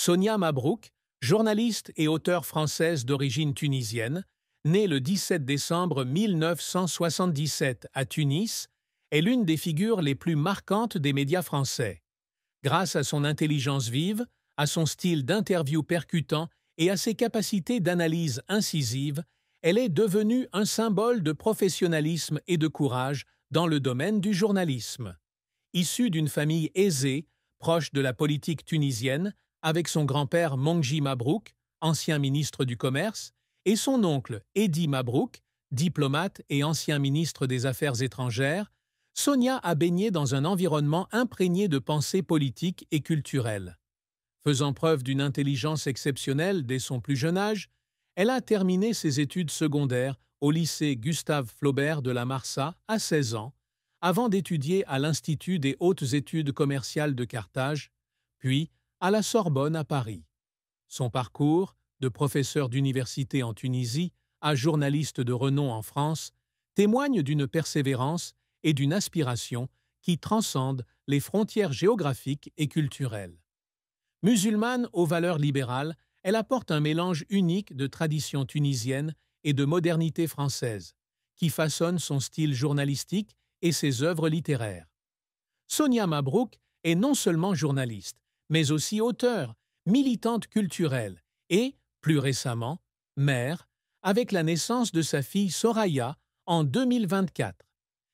Sonia Mabrouk, journaliste et auteure française d'origine tunisienne, née le 17 décembre 1977 à Tunis, est l'une des figures les plus marquantes des médias français. Grâce à son intelligence vive, à son style d'interview percutant et à ses capacités d'analyse incisive, elle est devenue un symbole de professionnalisme et de courage dans le domaine du journalisme. Issue d'une famille aisée, proche de la politique tunisienne, avec son grand-père Mongji Mabrouk, ancien ministre du Commerce, et son oncle Edi Mabrouk, diplomate et ancien ministre des Affaires étrangères, Sonia a baigné dans un environnement imprégné de pensées politiques et culturelles. Faisant preuve d'une intelligence exceptionnelle dès son plus jeune âge, elle a terminé ses études secondaires au lycée Gustave Flaubert de la Marsa à 16 ans, avant d'étudier à l'Institut des hautes études commerciales de Carthage, puis à la Sorbonne à Paris. Son parcours, de professeur d'université en Tunisie à journaliste de renom en France, témoigne d'une persévérance et d'une aspiration qui transcendent les frontières géographiques et culturelles. Musulmane aux valeurs libérales, elle apporte un mélange unique de tradition tunisienne et de modernité française, qui façonne son style journalistique et ses œuvres littéraires. Sonia Mabrouk est non seulement journaliste, mais aussi auteure, militante culturelle et, plus récemment, mère, avec la naissance de sa fille Soraya en 2024.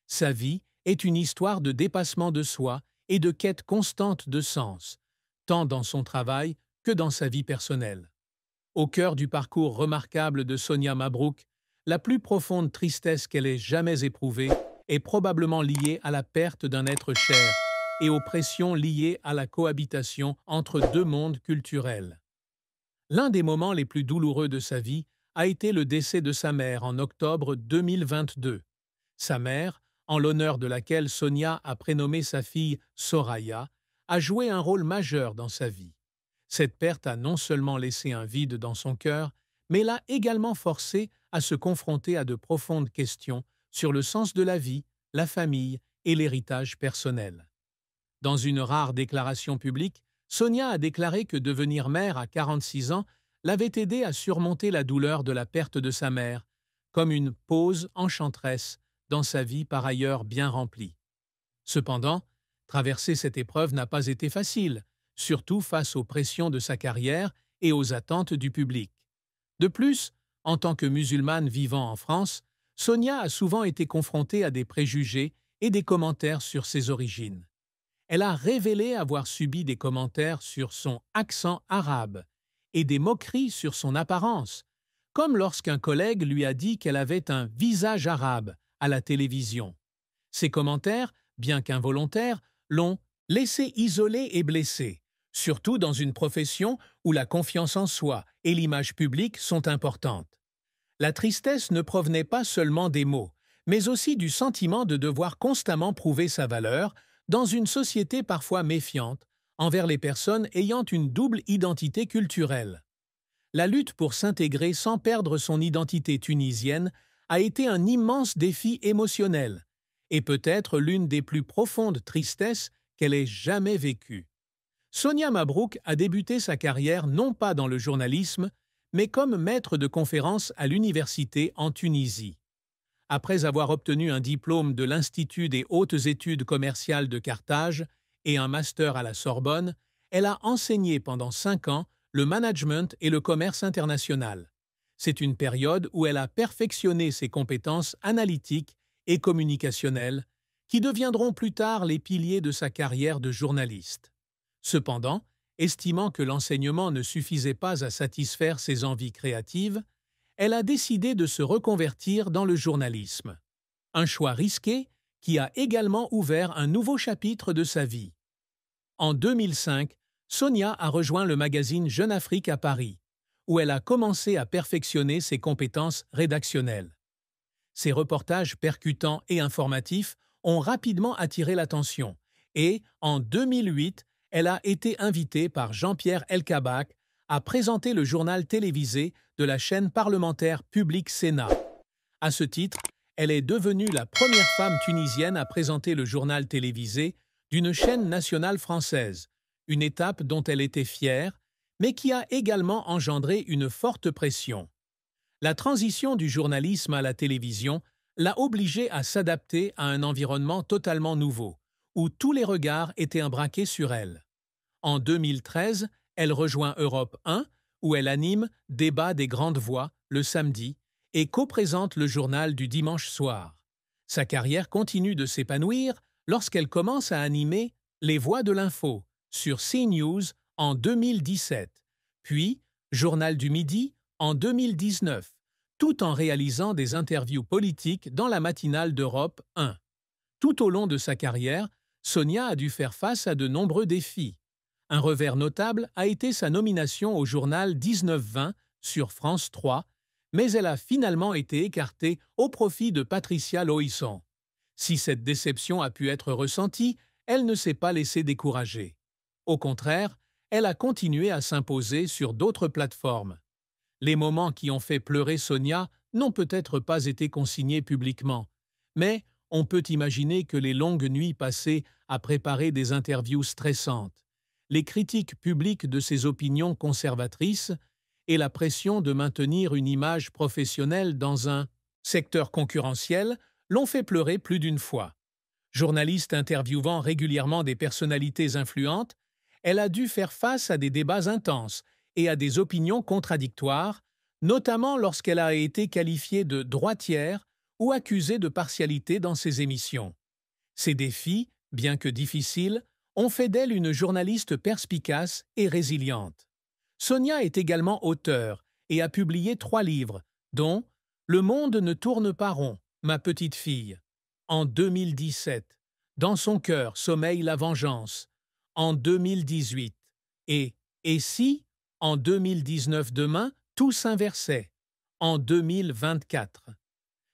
Sa vie est une histoire de dépassement de soi et de quête constante de sens, tant dans son travail que dans sa vie personnelle. Au cœur du parcours remarquable de Sonia Mabrouk, la plus profonde tristesse qu'elle ait jamais éprouvée est probablement liée à la perte d'un être cher et aux pressions liées à la cohabitation entre deux mondes culturels. L'un des moments les plus douloureux de sa vie a été le décès de sa mère en octobre 2022. Sa mère, en l'honneur de laquelle Sonia a prénommé sa fille Soraya, a joué un rôle majeur dans sa vie. Cette perte a non seulement laissé un vide dans son cœur, mais l'a également forcé à se confronter à de profondes questions sur le sens de la vie, la famille et l'héritage personnel. Dans une rare déclaration publique, Sonia a déclaré que devenir mère à 46 ans l'avait aidée à surmonter la douleur de la perte de sa mère, comme une pause enchanteresse dans sa vie par ailleurs bien remplie. Cependant, traverser cette épreuve n'a pas été facile, surtout face aux pressions de sa carrière et aux attentes du public. De plus, en tant que musulmane vivant en France, Sonia a souvent été confrontée à des préjugés et des commentaires sur ses origines. Elle a révélé avoir subi des commentaires sur son accent arabe et des moqueries sur son apparence, comme lorsqu'un collègue lui a dit qu'elle avait un visage arabe à la télévision. Ces commentaires, bien qu'involontaires, l'ont laissée isolée et blessée, surtout dans une profession où la confiance en soi et l'image publique sont importantes. La tristesse ne provenait pas seulement des mots, mais aussi du sentiment de devoir constamment prouver sa valeur dans une société parfois méfiante envers les personnes ayant une double identité culturelle. La lutte pour s'intégrer sans perdre son identité tunisienne a été un immense défi émotionnel et peut-être l'une des plus profondes tristesses qu'elle ait jamais vécues. Sonia Mabrouk a débuté sa carrière non pas dans le journalisme, mais comme maître de conférences à l'université en Tunisie. Après avoir obtenu un diplôme de l'Institut des hautes études commerciales de Carthage et un master à la Sorbonne, elle a enseigné pendant 5 ans le management et le commerce international. C'est une période où elle a perfectionné ses compétences analytiques et communicationnelles, qui deviendront plus tard les piliers de sa carrière de journaliste. Cependant, estimant que l'enseignement ne suffisait pas à satisfaire ses envies créatives, elle a décidé de se reconvertir dans le journalisme. Un choix risqué qui a également ouvert un nouveau chapitre de sa vie. En 2005, Sonia a rejoint le magazine Jeune Afrique à Paris, où elle a commencé à perfectionner ses compétences rédactionnelles. Ses reportages percutants et informatifs ont rapidement attiré l'attention et, en 2008, elle a été invitée par Jean-Pierre Elkabbach à présenter le journal télévisé de la chaîne parlementaire Public Sénat. À ce titre, elle est devenue la première femme tunisienne à présenter le journal télévisé d'une chaîne nationale française, une étape dont elle était fière, mais qui a également engendré une forte pression. La transition du journalisme à la télévision l'a obligée à s'adapter à un environnement totalement nouveau, où tous les regards étaient braqués sur elle. En 2013, elle rejoint Europe 1, où elle anime Débat des grandes voix le samedi et co-présente le journal du dimanche soir. Sa carrière continue de s'épanouir lorsqu'elle commence à animer Les Voix de l'info sur CNews en 2017, puis Journal du Midi en 2019, tout en réalisant des interviews politiques dans la matinale d'Europe 1. Tout au long de sa carrière, Sonia a dû faire face à de nombreux défis. Un revers notable a été sa nomination au journal 19-20 sur France 3, mais elle a finalement été écartée au profit de Patricia Loïsson. Si cette déception a pu être ressentie, elle ne s'est pas laissée décourager. Au contraire, elle a continué à s'imposer sur d'autres plateformes. Les moments qui ont fait pleurer Sonia n'ont peut-être pas été consignés publiquement, mais on peut imaginer que les longues nuits passées à préparer des interviews stressantes, les critiques publiques de ses opinions conservatrices et la pression de maintenir une image professionnelle dans un secteur concurrentiel l'ont fait pleurer plus d'une fois. Journaliste interviewant régulièrement des personnalités influentes, elle a dû faire face à des débats intenses et à des opinions contradictoires, notamment lorsqu'elle a été qualifiée de droitière ou accusée de partialité dans ses émissions. Ces défis, bien que difficiles, ont fait d'elle une journaliste perspicace et résiliente. Sonia est également auteure et a publié 3 livres, dont Le monde ne tourne pas rond, ma petite fille, en 2017, Dans son cœur sommeille la vengeance, en 2018, et si, en 2019 demain, tout s'inversait, en 2024.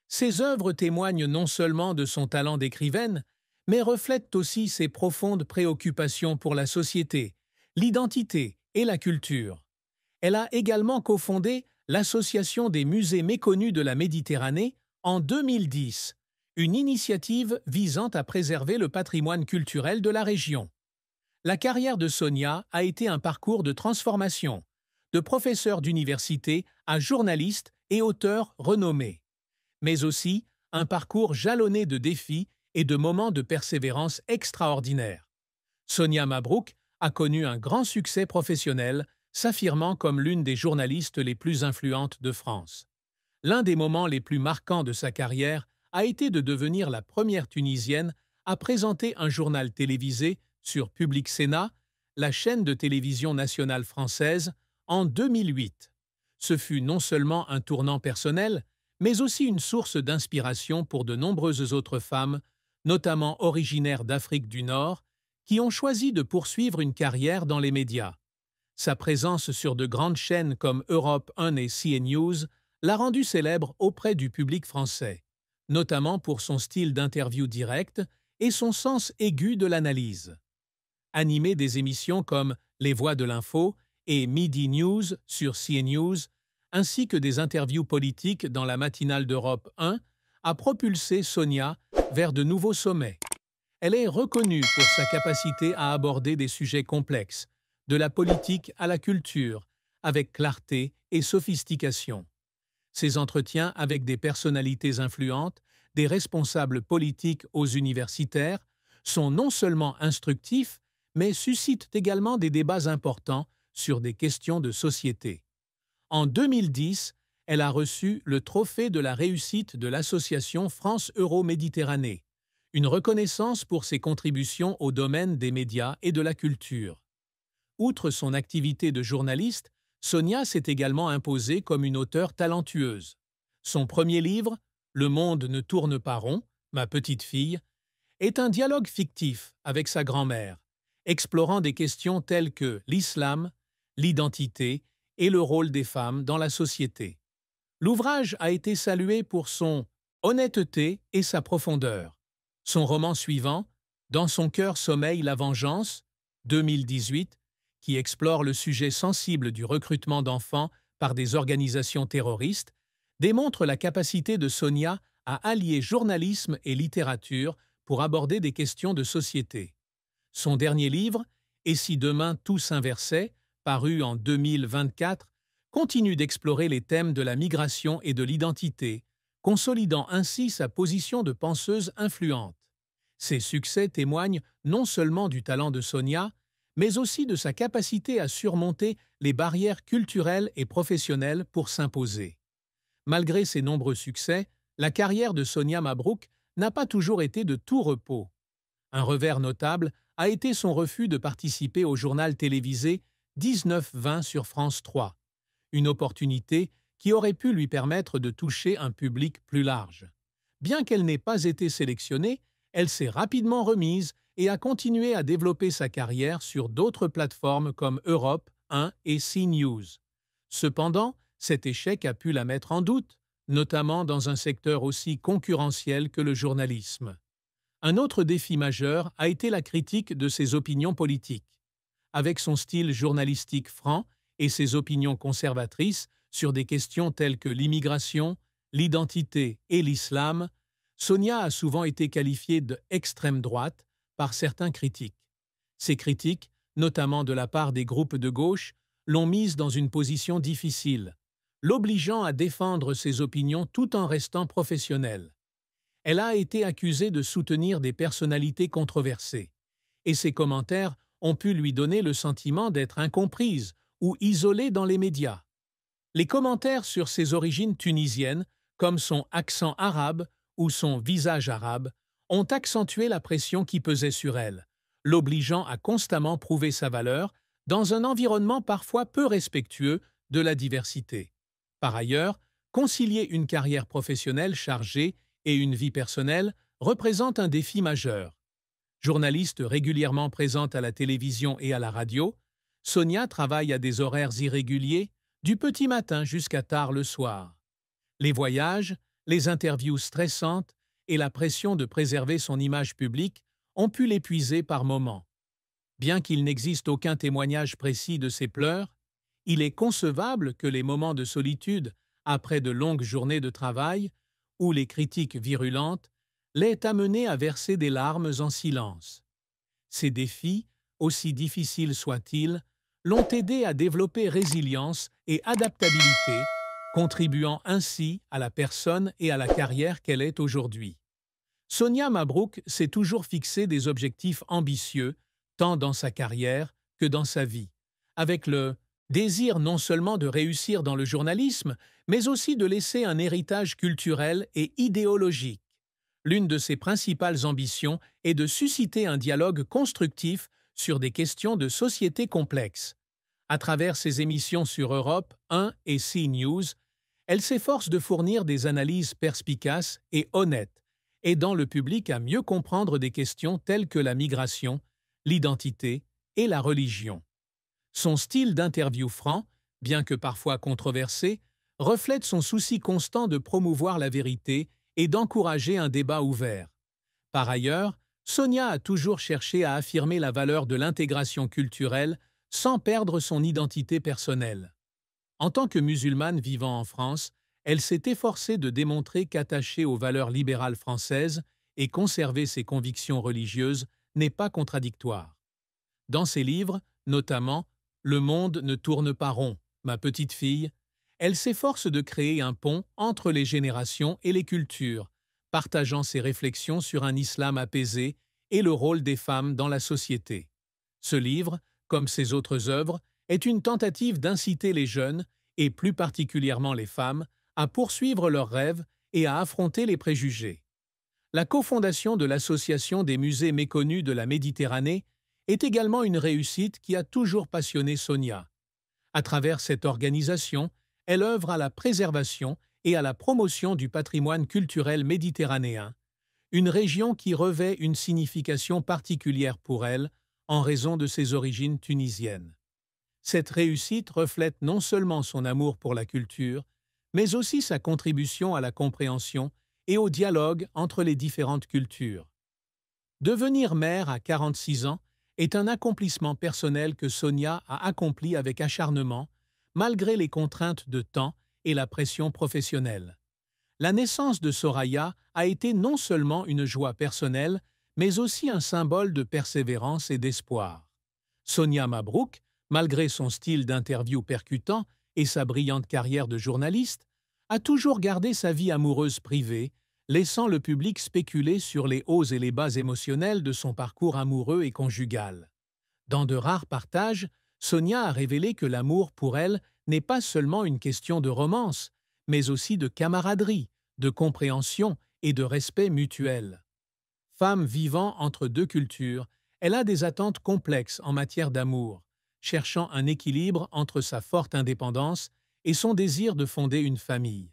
Ses œuvres témoignent non seulement de son talent d'écrivaine, mais reflètent aussi ses profondes préoccupations pour la société, l'identité et la culture. Elle a également cofondé l'Association des musées méconnus de la Méditerranée en 2010, une initiative visant à préserver le patrimoine culturel de la région. La carrière de Sonia a été un parcours de transformation, de professeur d'université à journaliste et auteur renommé, mais aussi un parcours jalonné de défis et de moments de persévérance extraordinaires. Sonia Mabrouk a connu un grand succès professionnel, s'affirmant comme l'une des journalistes les plus influentes de France. L'un des moments les plus marquants de sa carrière a été de devenir la première Tunisienne à présenter un journal télévisé sur Public Sénat, la chaîne de télévision nationale française, en 2008. Ce fut non seulement un tournant personnel, mais aussi une source d'inspiration pour de nombreuses autres femmes, notamment originaires d'Afrique du Nord, qui ont choisi de poursuivre une carrière dans les médias. Sa présence sur de grandes chaînes comme Europe 1 et CNews l'a rendue célèbre auprès du public français, notamment pour son style d'interview direct et son sens aigu de l'analyse. Animée des émissions comme Les Voix de l'info et Midi News sur CNews, ainsi que des interviews politiques dans la matinale d'Europe 1, a propulsé Sonia vers de nouveaux sommets. Elle est reconnue pour sa capacité à aborder des sujets complexes, de la politique à la culture, avec clarté et sophistication. Ses entretiens avec des personnalités influentes, des responsables politiques aux universitaires, sont non seulement instructifs, mais suscitent également des débats importants sur des questions de société. En 2010, elle a reçu le trophée de la réussite de l'association France-Euro-Méditerranée, une reconnaissance pour ses contributions au domaine des médias et de la culture. Outre son activité de journaliste, Sonia s'est également imposée comme une auteure talentueuse. Son premier livre, Le monde ne tourne pas rond, ma petite fille, est un dialogue fictif avec sa grand-mère, explorant des questions telles que l'islam, l'identité et le rôle des femmes dans la société. L'ouvrage a été salué pour son honnêteté et sa profondeur. Son roman suivant, Dans son cœur sommeille la vengeance, 2018, qui explore le sujet sensible du recrutement d'enfants par des organisations terroristes, démontre la capacité de Sonia à allier journalisme et littérature pour aborder des questions de société. Son dernier livre, Et si demain tout s'inversait, paru en 2024, continue d'explorer les thèmes de la migration et de l'identité, consolidant ainsi sa position de penseuse influente. Ses succès témoignent non seulement du talent de Sonia, mais aussi de sa capacité à surmonter les barrières culturelles et professionnelles pour s'imposer. Malgré ses nombreux succès, la carrière de Sonia Mabrouk n'a pas toujours été de tout repos. Un revers notable a été son refus de participer au journal télévisé 19-20 sur France 3, une opportunité qui aurait pu lui permettre de toucher un public plus large. Bien qu'elle n'ait pas été sélectionnée, elle s'est rapidement remise et a continué à développer sa carrière sur d'autres plateformes comme Europe 1 et CNews. Cependant, cet échec a pu la mettre en doute, notamment dans un secteur aussi concurrentiel que le journalisme. Un autre défi majeur a été la critique de ses opinions politiques. Avec son style journalistique franc et ses opinions conservatrices sur des questions telles que l'immigration, l'identité et l'islam, Sonia a souvent été qualifiée d'extrême droite par certains critiques. Ces critiques, notamment de la part des groupes de gauche, l'ont mise dans une position difficile, l'obligeant à défendre ses opinions tout en restant professionnelle. Elle a été accusée de soutenir des personnalités controversées, et ses commentaires ont pu lui donner le sentiment d'être incomprise ou isolée dans les médias. Les commentaires sur ses origines tunisiennes, comme son accent arabe ou son visage arabe, ont accentué la pression qui pesait sur elle, l'obligeant à constamment prouver sa valeur dans un environnement parfois peu respectueux de la diversité. Par ailleurs, concilier une carrière professionnelle chargée et une vie personnelle représente un défi majeur. Journaliste régulièrement présente à la télévision et à la radio, Sonia travaille à des horaires irréguliers, du petit matin jusqu'à tard le soir. Les voyages, les interviews stressantes et la pression de préserver son image publique ont pu l'épuiser par moments. Bien qu'il n'existe aucun témoignage précis de ses pleurs, il est concevable que les moments de solitude après de longues journées de travail ou les critiques virulentes l'aient amenée à verser des larmes en silence. Ces défis, aussi difficiles soient-ils, l'ont aidée à développer résilience et adaptabilité, contribuant ainsi à la personne et à la carrière qu'elle est aujourd'hui. Sonia Mabrouk s'est toujours fixé des objectifs ambitieux, tant dans sa carrière que dans sa vie, avec le désir non seulement de réussir dans le journalisme, mais aussi de laisser un héritage culturel et idéologique. L'une de ses principales ambitions est de susciter un dialogue constructif sur des questions de société complexes. À travers ses émissions sur Europe 1 et CNews, elle s'efforce de fournir des analyses perspicaces et honnêtes, aidant le public à mieux comprendre des questions telles que la migration, l'identité et la religion. Son style d'interview franc, bien que parfois controversé, reflète son souci constant de promouvoir la vérité et d'encourager un débat ouvert. Par ailleurs, Sonia a toujours cherché à affirmer la valeur de l'intégration culturelle sans perdre son identité personnelle. En tant que musulmane vivant en France, elle s'est efforcée de démontrer qu'attacher aux valeurs libérales françaises et conserver ses convictions religieuses n'est pas contradictoire. Dans ses livres, notamment « Le monde ne tourne pas rond, ma petite fille », elle s'efforce de créer un pont entre les générations et les cultures, partageant ses réflexions sur un islam apaisé et le rôle des femmes dans la société. Ce livre, comme ses autres œuvres, est une tentative d'inciter les jeunes, et plus particulièrement les femmes, à poursuivre leurs rêves et à affronter les préjugés. La cofondation de l'Association des musées méconnus de la Méditerranée est également une réussite qui a toujours passionné Sonia. À travers cette organisation, elle œuvre à la préservation et à la promotion du patrimoine culturel méditerranéen, une région qui revêt une signification particulière pour elle en raison de ses origines tunisiennes. Cette réussite reflète non seulement son amour pour la culture, mais aussi sa contribution à la compréhension et au dialogue entre les différentes cultures. Devenir mère à 46 ans est un accomplissement personnel que Sonia a accompli avec acharnement, malgré les contraintes de temps et la pression professionnelle. La naissance de Soraya a été non seulement une joie personnelle, mais aussi un symbole de persévérance et d'espoir. Sonia Mabrouk malgré son style d'interview percutant et sa brillante carrière de journaliste, a toujours gardé sa vie amoureuse privée, laissant le public spéculer sur les hauts et les bas émotionnels de son parcours amoureux et conjugal. Dans de rares partages, Sonia a révélé que l'amour pour elle n'est pas seulement une question de romance, mais aussi de camaraderie, de compréhension et de respect mutuel. Femme vivant entre deux cultures, elle a des attentes complexes en matière d'amour, cherchant un équilibre entre sa forte indépendance et son désir de fonder une famille.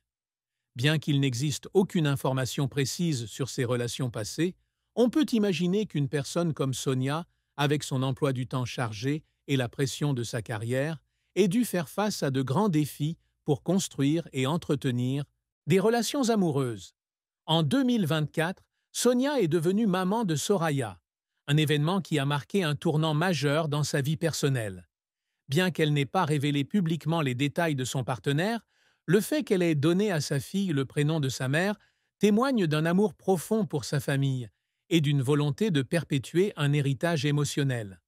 Bien qu'il n'existe aucune information précise sur ses relations passées, on peut imaginer qu'une personne comme Sonia, avec son emploi du temps chargé et la pression de sa carrière, ait dû faire face à de grands défis pour construire et entretenir des relations amoureuses. En 2024, Sonia est devenue maman de Soraya, un événement qui a marqué un tournant majeur dans sa vie personnelle. Bien qu'elle n'ait pas révélé publiquement les détails de son partenaire, le fait qu'elle ait donné à sa fille le prénom de sa mère témoigne d'un amour profond pour sa famille et d'une volonté de perpétuer un héritage émotionnel.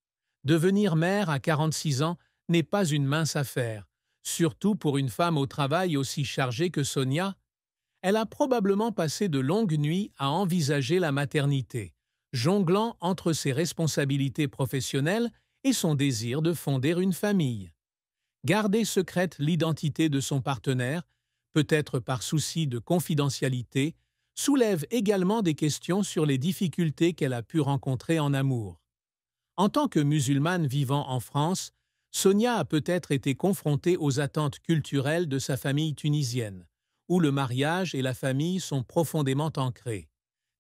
Devenir mère à 46 ans n'est pas une mince affaire, surtout pour une femme au travail aussi chargée que Sonia. Elle a probablement passé de longues nuits à envisager la maternité, jonglant entre ses responsabilités professionnelles et son désir de fonder une famille. Garder secrète l'identité de son partenaire, peut-être par souci de confidentialité, soulève également des questions sur les difficultés qu'elle a pu rencontrer en amour. En tant que musulmane vivant en France, Sonia a peut-être été confrontée aux attentes culturelles de sa famille tunisienne, où le mariage et la famille sont profondément ancrés.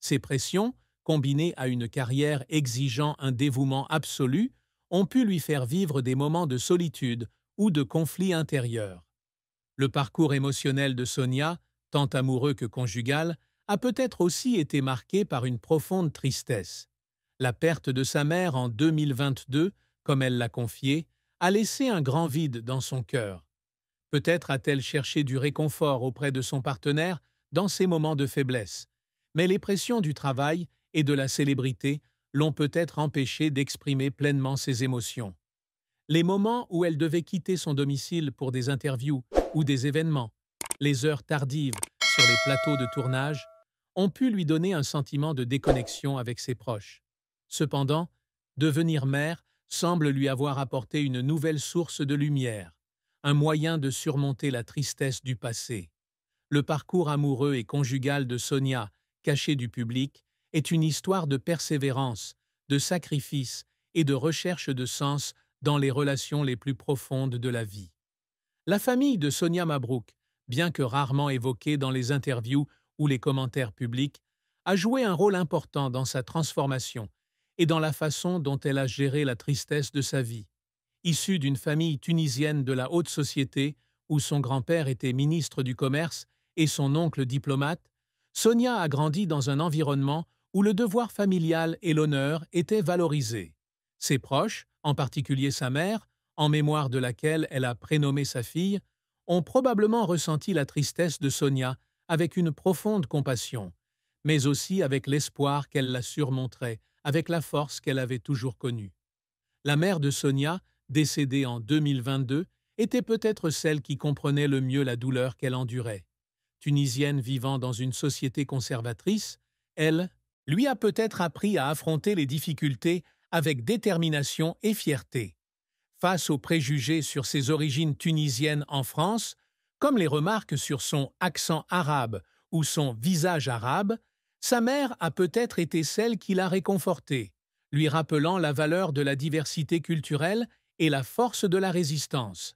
Ces pressions, combinées à une carrière exigeant un dévouement absolu, ont pu lui faire vivre des moments de solitude ou de conflits intérieurs. Le parcours émotionnel de Sonia, tant amoureux que conjugal, a peut-être aussi été marqué par une profonde tristesse. La perte de sa mère en 2022, comme elle l'a confié, a laissé un grand vide dans son cœur. Peut-être a-t-elle cherché du réconfort auprès de son partenaire dans ces moments de faiblesse, mais les pressions du travail et de la célébrité l'ont peut-être empêchée d'exprimer pleinement ses émotions. Les moments où elle devait quitter son domicile pour des interviews ou des événements, les heures tardives sur les plateaux de tournage, ont pu lui donner un sentiment de déconnexion avec ses proches. Cependant, devenir mère semble lui avoir apporté une nouvelle source de lumière, un moyen de surmonter la tristesse du passé. Le parcours amoureux et conjugal de Sonia, caché du public, est une histoire de persévérance, de sacrifice et de recherche de sens dans les relations les plus profondes de la vie. La famille de Sonia Mabrouk, bien que rarement évoquée dans les interviews ou les commentaires publics, a joué un rôle important dans sa transformation et dans la façon dont elle a géré la tristesse de sa vie. Issue d'une famille tunisienne de la haute société, où son grand-père était ministre du Commerce et son oncle diplomate, Sonia a grandi dans un environnement où le devoir familial et l'honneur étaient valorisés. Ses proches, en particulier sa mère, en mémoire de laquelle elle a prénommé sa fille, ont probablement ressenti la tristesse de Sonia avec une profonde compassion, mais aussi avec l'espoir qu'elle la surmonterait, avec la force qu'elle avait toujours connue. La mère de Sonia, décédée en 2022, était peut-être celle qui comprenait le mieux la douleur qu'elle endurait. Tunisienne vivant dans une société conservatrice, elle lui a peut-être appris à affronter les difficultés avec détermination et fierté. Face aux préjugés sur ses origines tunisiennes en France, comme les remarques sur son accent arabe ou son visage arabe, sa mère a peut-être été celle qui l'a réconforté, lui rappelant la valeur de la diversité culturelle et la force de la résistance.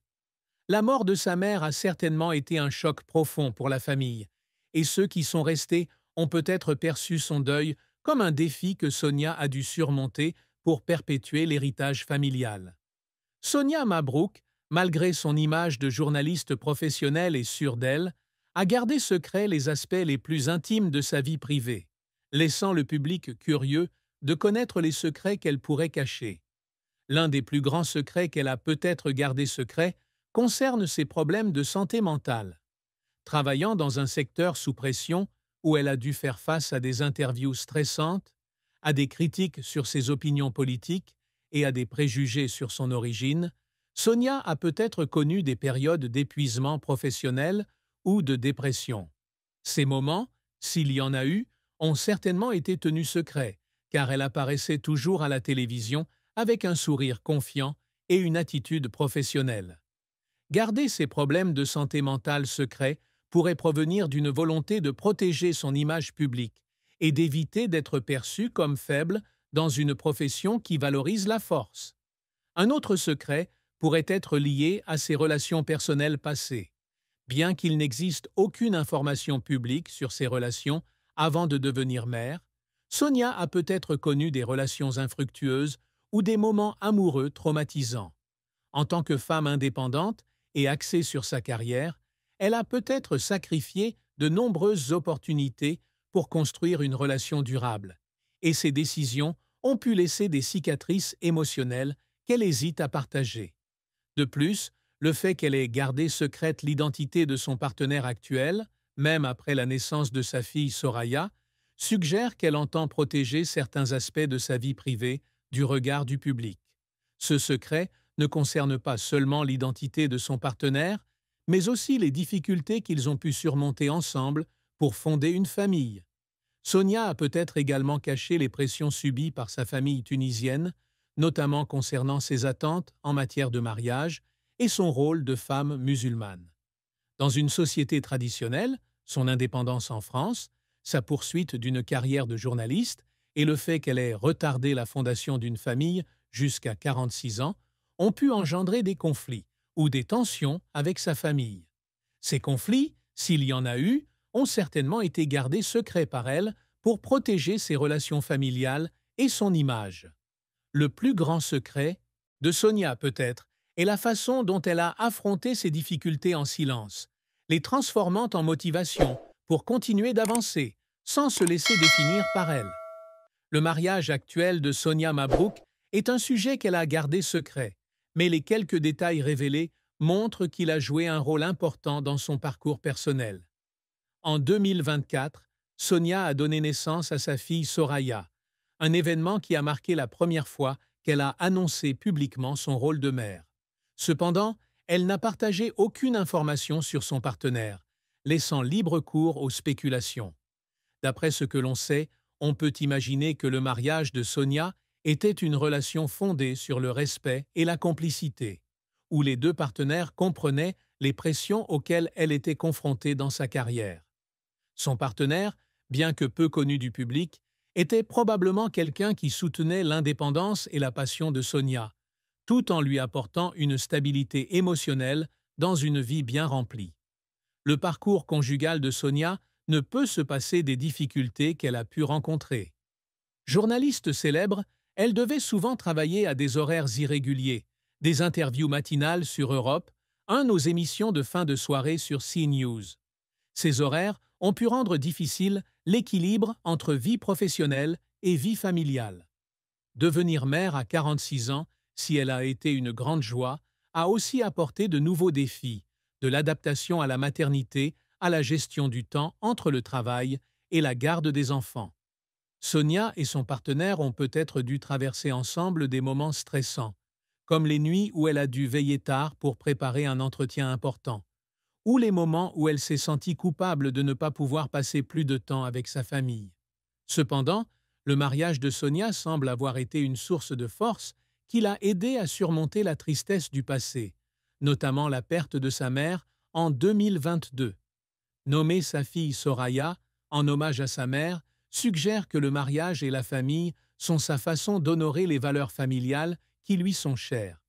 La mort de sa mère a certainement été un choc profond pour la famille, et ceux qui sont restés ont peut-être perçu son deuil comme un défi que Sonia a dû surmonter pour perpétuer l'héritage familial. Sonia Mabrouk, malgré son image de journaliste professionnelle et sûre d'elle, a gardé secret les aspects les plus intimes de sa vie privée, laissant le public curieux de connaître les secrets qu'elle pourrait cacher. L'un des plus grands secrets qu'elle a peut-être gardé secret concerne ses problèmes de santé mentale. Travaillant dans un secteur sous pression où elle a dû faire face à des interviews stressantes, à des critiques sur ses opinions politiques et à des préjugés sur son origine, Sonia a peut-être connu des périodes d'épuisement professionnel ou de dépression. Ces moments, s'il y en a eu, ont certainement été tenus secrets, car elle apparaissait toujours à la télévision avec un sourire confiant et une attitude professionnelle. Garder ses problèmes de santé mentale secrets pourrait provenir d'une volonté de protéger son image publique et d'éviter d'être perçue comme faible dans une profession qui valorise la force. Un autre secret pourrait être lié à ses relations personnelles passées. Bien qu'il n'existe aucune information publique sur ses relations avant de devenir mère, Sonia a peut-être connu des relations infructueuses ou des moments amoureux traumatisants. En tant que femme indépendante et axée sur sa carrière, elle a peut-être sacrifié de nombreuses opportunités pour construire une relation durable, et ses décisions ont pu laisser des cicatrices émotionnelles qu'elle hésite à partager. De plus, le fait qu'elle ait gardé secrète l'identité de son partenaire actuel, même après la naissance de sa fille Soraya, suggère qu'elle entend protéger certains aspects de sa vie privée du regard du public. Ce secret ne concerne pas seulement l'identité de son partenaire, mais aussi les difficultés qu'ils ont pu surmonter ensemble pour fonder une famille. Sonia a peut-être également caché les pressions subies par sa famille tunisienne, notamment concernant ses attentes en matière de mariage et son rôle de femme musulmane. Dans une société traditionnelle, son indépendance en France, sa poursuite d'une carrière de journaliste et le fait qu'elle ait retardé la fondation d'une famille jusqu'à 46 ans ont pu engendrer des conflits ou des tensions avec sa famille. Ces conflits, s'il y en a eu, ont certainement été gardés secrets par elle pour protéger ses relations familiales et son image. Le plus grand secret, de Sonia peut-être, est la façon dont elle a affronté ses difficultés en silence, les transformant en motivation pour continuer d'avancer, sans se laisser définir par elle. Le mariage actuel de Sonia Mabrouk est un sujet qu'elle a gardé secret, mais les quelques détails révélés montrent qu'il a joué un rôle important dans son parcours personnel. En 2024, Sonia a donné naissance à sa fille Soraya, un événement qui a marqué la première fois qu'elle a annoncé publiquement son rôle de mère. Cependant, elle n'a partagé aucune information sur son partenaire, laissant libre cours aux spéculations. D'après ce que l'on sait, on peut imaginer que le mariage de Sonia était une relation fondée sur le respect et la complicité, où les deux partenaires comprenaient les pressions auxquelles elle était confrontée dans sa carrière. Son partenaire, bien que peu connu du public, était probablement quelqu'un qui soutenait l'indépendance et la passion de Sonia, tout en lui apportant une stabilité émotionnelle dans une vie bien remplie. Le parcours conjugal de Sonia ne peut se passer des difficultés qu'elle a pu rencontrer. Journaliste célèbre, elle devait souvent travailler à des horaires irréguliers, des interviews matinales sur Europe, aux émissions de fin de soirée sur CNews. Ces horaires ont pu rendre difficile l'équilibre entre vie professionnelle et vie familiale. Devenir mère à 46 ans, si elle a été une grande joie, a aussi apporté de nouveaux défis, de l'adaptation à la maternité à la gestion du temps entre le travail et la garde des enfants. Sonia et son partenaire ont peut-être dû traverser ensemble des moments stressants, comme les nuits où elle a dû veiller tard pour préparer un entretien important, ou les moments où elle s'est sentie coupable de ne pas pouvoir passer plus de temps avec sa famille. Cependant, le mariage de Sonia semble avoir été une source de force qui l'a aidée à surmonter la tristesse du passé, notamment la perte de sa mère en 2022. Nommer sa fille Soraya, en hommage à sa mère, suggère que le mariage et la famille sont sa façon d'honorer les valeurs familiales qui lui sont chères.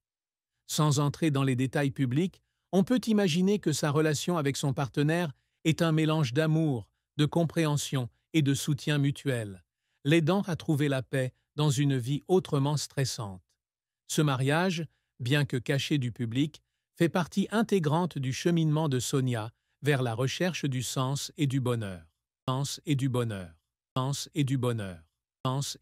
Sans entrer dans les détails publics, on peut imaginer que sa relation avec son partenaire est un mélange d'amour, de compréhension et de soutien mutuel, l'aidant à trouver la paix dans une vie autrement stressante. Ce mariage, bien que caché du public, fait partie intégrante du cheminement de Sonia vers la recherche du sens et du bonheur. Sens et du bonheur. Sens et du bonheur. Sens